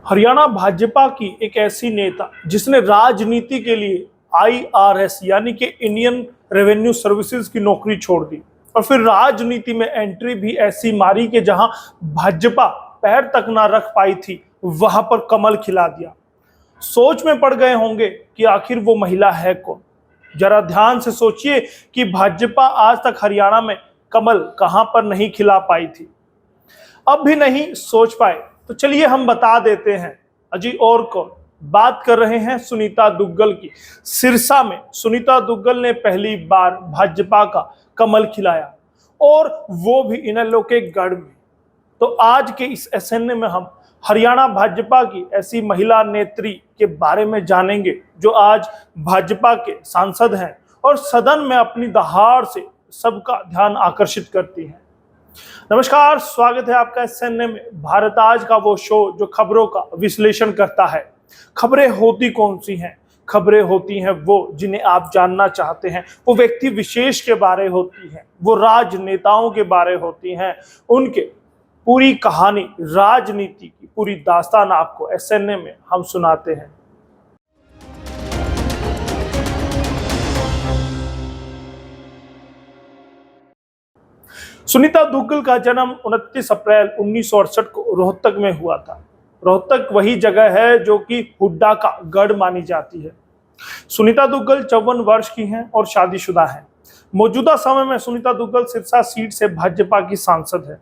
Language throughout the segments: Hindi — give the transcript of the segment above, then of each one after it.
हरियाणा भाजपा की एक ऐसी नेता जिसने राजनीति के लिए आईआरएस यानी कि इंडियन रेवेन्यू सर्विसेज की नौकरी छोड़ दी और फिर राजनीति में एंट्री भी ऐसी मारी कि जहां भाजपा पैर तक ना रख पाई थी वहां पर कमल खिला दिया। सोच में पड़ गए होंगे कि आखिर वो महिला है कौन। जरा ध्यान से सोचिए कि भाजपा आज तक हरियाणा में कमल कहां पर नहीं खिला पाई थी। अब भी नहीं सोच पाए तो चलिए हम बता देते हैं। अजी और कौन, बात कर रहे हैं सुनीता दुग्गल की। सिरसा में सुनीता दुग्गल ने पहली बार भाजपा का कमल खिलाया और वो भी इनेलो के गढ़ में। तो आज के इस एसएनए में हम हरियाणा भाजपा की ऐसी महिला नेत्री के बारे में जानेंगे जो आज भाजपा के सांसद हैं और सदन में अपनी दहाड़ से सबका ध्यान आकर्षित करती हैं। नमस्कार, स्वागत है आपका एसएनए में। भारत आज का वो शो जो खबरों का विश्लेषण करता है। खबरें होती कौन सी हैं? खबरें होती हैं वो जिन्हें आप जानना चाहते हैं। वो व्यक्ति विशेष के बारे होती हैं, वो राजनेताओं के बारे होती हैं। उनके पूरी कहानी, राजनीति की पूरी दास्तान आपको एसएनए में हम सुनाते हैं। सुनीता दुग्गल का जन्म 29 अप्रैल 1968 को रोहतक में हुआ था। रोहतक वही जगह है जो कि हुड्डा का गढ़ मानी जाती है। सुनीता दुग्गल 54 वर्ष की हैं और शादीशुदा हैं। मौजूदा समय में सुनीता दुग्गल सिरसा सीट से भाजपा की सांसद है।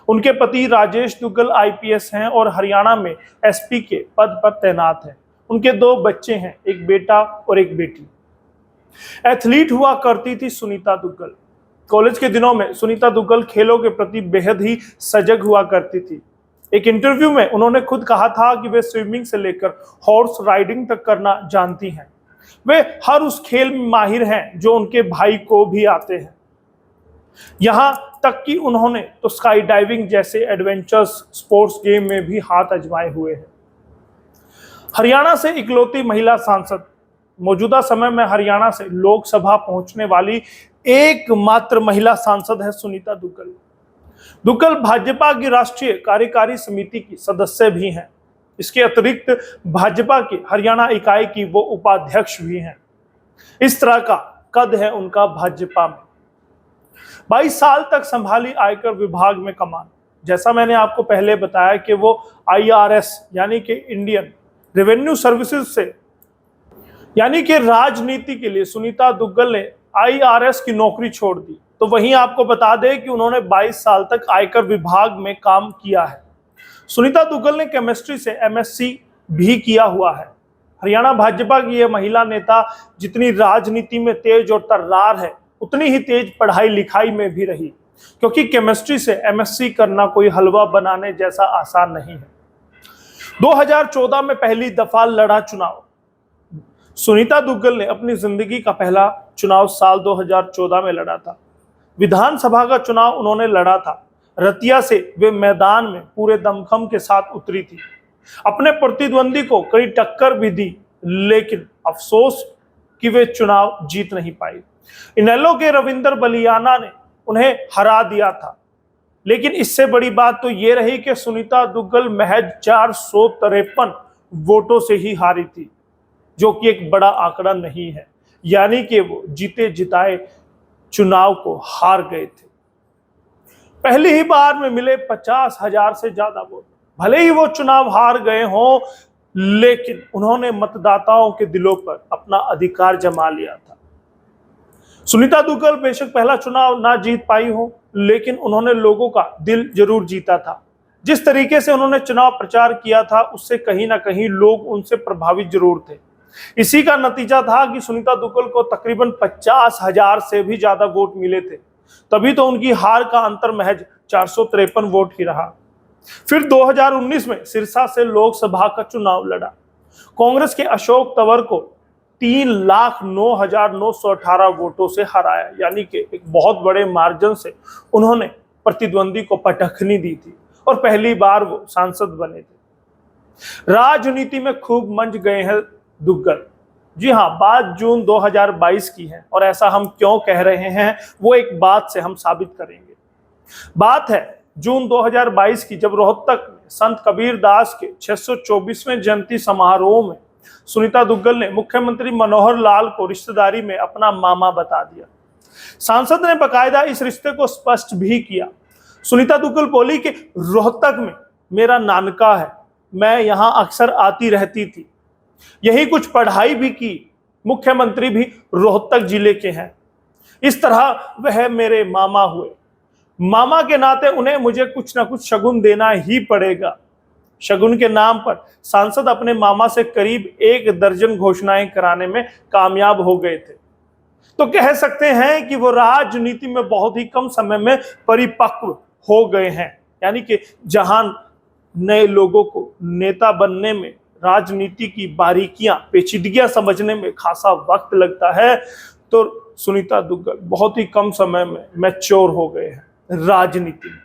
उनके पति राजेश दुग्गल आईपीएस हैं और हरियाणा में एसपी के पद पर तैनात हैं। उनके 2 बच्चे हैं, एक बेटा और एक बेटी। एथलीट हुआ करती थी सुनीता दुग्गल। कॉलेज के दिनों में सुनीता दुग्गल खेलों के प्रति बेहद ही सजग हुआ करती थी। एक इंटरव्यू में उन्होंने खुद कहा था कि वे स्विमिंग से लेकर हॉर्स राइडिंग तक करना जानती हैं। वे हर उस खेल में माहिर हैं जो उनके भाई को भी आते हैं। यहां तक कि उन्होंने तो स्काई डाइविंग जैसे एडवेंचर्स स्पोर्ट्स गेम में भी हाथ आजमाए हुए हैं। हरियाणा से इकलौती महिला सांसद, मौजूदा समय में हरियाणा से लोकसभा पहुंचने वाली एकमात्र महिला सांसद है सुनीता दुग्गल। दुग्गल भाजपा की राष्ट्रीय कार्यकारी समिति की सदस्य भी हैं। इसके अतिरिक्त भाजपा की हरियाणा इकाई की वो उपाध्यक्ष भी हैं। इस तरह का कद है उनका भाजपा में। 22 साल तक संभाली आयकर विभाग में कमान। जैसा मैंने आपको पहले बताया कि वो आईआरएस यानी कि इंडियन रेवेन्यू सर्विसेज से यानी कि राजनीति के लिए सुनीता दुग्गल ने आईआरएस की नौकरी छोड़ दी। तो वहीं आपको बता दें कि उन्होंने 22 साल तक आयकर विभाग में काम किया है। सुनीता दुग्गल ने केमिस्ट्री से एमएससी भी किया हुआ है। हरियाणा भाजपा की यह महिला नेता जितनी राजनीति में तेज और तर्रार है, उतनी ही तेज पढ़ाई लिखाई में भी रही, क्योंकि केमिस्ट्री से एमएससी करना कोई हलवा बनाने जैसा आसान नहीं है। 2014 में पहली दफा लड़ा चुनाव। सुनीता दुग्गल ने अपनी जिंदगी का पहला चुनाव साल 2014 में लड़ा था। विधानसभा का चुनाव उन्होंने लड़ा था। रतिया से वे मैदान में पूरे दमखम के साथ उतरी थी। अपने प्रतिद्वंदी को कई टक्कर भी दी, लेकिन अफसोस कि वे चुनाव जीत नहीं पाई। इनेलो के रविंदर बलियाना ने उन्हें हरा दिया था। लेकिन इससे बड़ी बात तो ये रही कि सुनीता दुग्गल महज 453 वोटों से ही हारी थी, जो कि एक बड़ा आंकड़ा नहीं है। यानी कि वो जीते जिताए चुनाव को हार गए थे। पहली ही बार में मिले 50,000 से ज्यादा वोट। भले ही वो चुनाव हार गए हों, लेकिन उन्होंने मतदाताओं के दिलों पर अपना अधिकार जमा लिया था। सुनीता दुग्गल बेशक पहला चुनाव ना जीत पाई हो, लेकिन उन्होंने लोगों का दिल जरूर जीता था। जिस तरीके से उन्होंने चुनाव प्रचार किया था, उससे कहीं ना कहीं लोग उनसे प्रभावित जरूर थे। इसी का नतीजा था कि सुनीता दुग्गल को तकरीबन 50,000 से भी ज्यादा वोट मिले थे। तभी तो उनकी हार का अंतर महज 453 वोट ही रहा। फिर 2019 में सिरसा से लोकसभा का चुनाव लड़ा। कांग्रेस के अशोक तंवर को 3,09,918 वोटों से हराया। यानी कि एक बहुत बड़े मार्जिन से उन्होंने प्रतिद्वंदी को पटखनी दी थी और पहली बार वो सांसद बने थे। राजनीति में खूब मंच गए हैं दुग्गल। जी हाँ, बात जून 2022 की है और ऐसा हम क्यों कह रहे हैं वो एक बात से हम साबित करेंगे। बात है जून 2022 की जब रोहतक में संत कबीर दास के 624वें जयंती समारोह में सुनीता दुग्गल ने मुख्यमंत्री मनोहर लाल को रिश्तेदारी में अपना मामा बता दिया। सांसद ने बकायदा इस रिश्ते को स्पष्ट भी किया। सुनीता दुग्गल बोली कि रोहतक में मेरा नानका है, मैं यहां अक्सर आती रहती थी, यही कुछ पढ़ाई भी की, मुख्यमंत्री भी रोहतक जिले के हैं, इस तरह वह मेरे मामा हुए। मामा के नाते उन्हें मुझे कुछ ना कुछ शगुन देना ही पड़ेगा। शगुन के नाम पर सांसद अपने मामा से करीब 1 दर्जन घोषणाएं कराने में कामयाब हो गए थे। तो कह सकते हैं कि वो राजनीति में बहुत ही कम समय में परिपक्व हो गए हैं। यानी कि जहां नए लोगों को नेता बनने में, राजनीति की बारीकियां, पेचीदगियां समझने में खासा वक्त लगता है, तो सुनीता दुग्गल बहुत ही कम समय में मैच्योर हो गए हैं राजनीति में।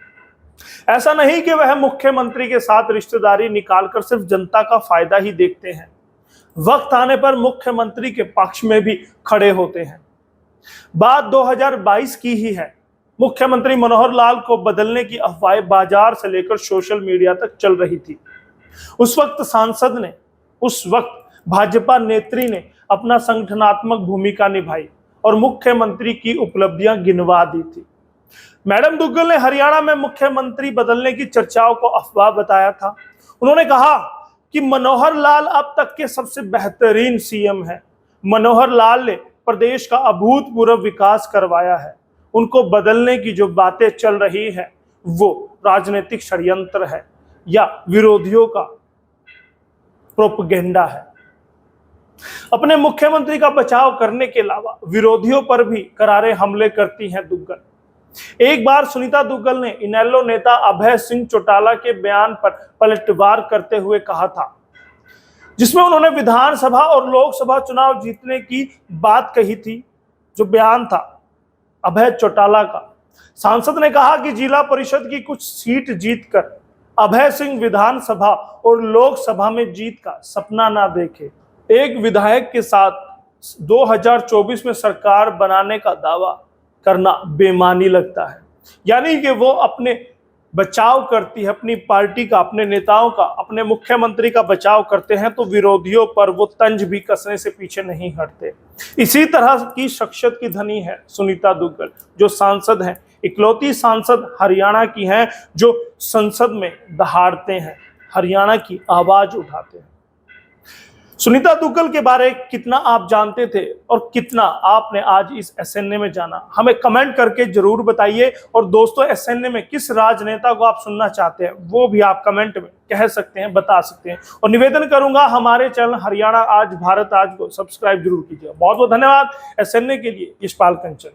ऐसा नहीं कि वह मुख्यमंत्री के साथ रिश्तेदारी निकालकर सिर्फ जनता का फायदा ही देखते हैं, वक्त आने पर मुख्यमंत्री के पक्ष में भी खड़े होते हैं। बात 2022 की ही है। मुख्यमंत्री मनोहर लाल को बदलने की अफवाहें बाजार से लेकर सोशल मीडिया तक चल रही थी। उस वक्त भाजपा नेत्री ने अपना संगठनात्मक भूमिका निभाई और मुख्यमंत्री की उपलब्धियां गिनवा दी थी। मैडम दुग्गल ने हरियाणा में मुख्यमंत्री बदलने की चर्चाओं को अफवाह बताया था। उन्होंने कहा कि मनोहर लाल अब तक के सबसे बेहतरीन सीएम हैं। मनोहर लाल ने प्रदेश का अभूतपूर्व विकास करवाया है। उनको बदलने की जो बातें चल रही है वो राजनीतिक षड्यंत्र है या विरोधियों का प्रोपेगेंडा है। अपने मुख्यमंत्री का बचाव करने के अलावा विरोधियों पर भी करारे हमले करती हैं दुग्गल। एक बार सुनीता दुग्गल ने इनेलो नेता अभय सिंह चौटाला के बयान पर पलटवार करते हुए कहा था, जिसमें उन्होंने विधानसभा और लोकसभा चुनाव जीतने की बात कही थी। जो बयान था अभय चौटाला का, सांसद ने कहा कि जिला परिषद की कुछ सीट जीतकर अभय सिंह विधानसभा और लोकसभा में जीत का सपना ना देखे। एक विधायक के साथ 2024 में सरकार बनाने का दावा करना बेईमानी लगता है। यानी कि वो अपने बचाव करती है, अपनी पार्टी का, अपने नेताओं का, अपने मुख्यमंत्री का बचाव करते हैं, तो विरोधियों पर वो तंज भी कसने से पीछे नहीं हटते। इसी तरह की शख्सियत की धनी है सुनीता दुग्गल, जो सांसद हैं, इकलौती सांसद हरियाणा की हैं, जो संसद में दहाड़ते हैं, हरियाणा की आवाज उठाते हैं। सुनीता दुग्गल के बारे में कितना आप जानते थे और कितना आपने आज इस एसएनए में जाना, हमें कमेंट करके जरूर बताइए। और दोस्तों, एसएनए में किस राजनेता को आप सुनना चाहते हैं वो भी आप कमेंट में कह सकते हैं, बता सकते हैं। और निवेदन करूंगा, हमारे चैनल हरियाणा आज, भारत आज को सब्सक्राइब जरूर कीजिए। बहुत बहुत धन्यवाद। एसएनए के लिए यशपाल कंचन।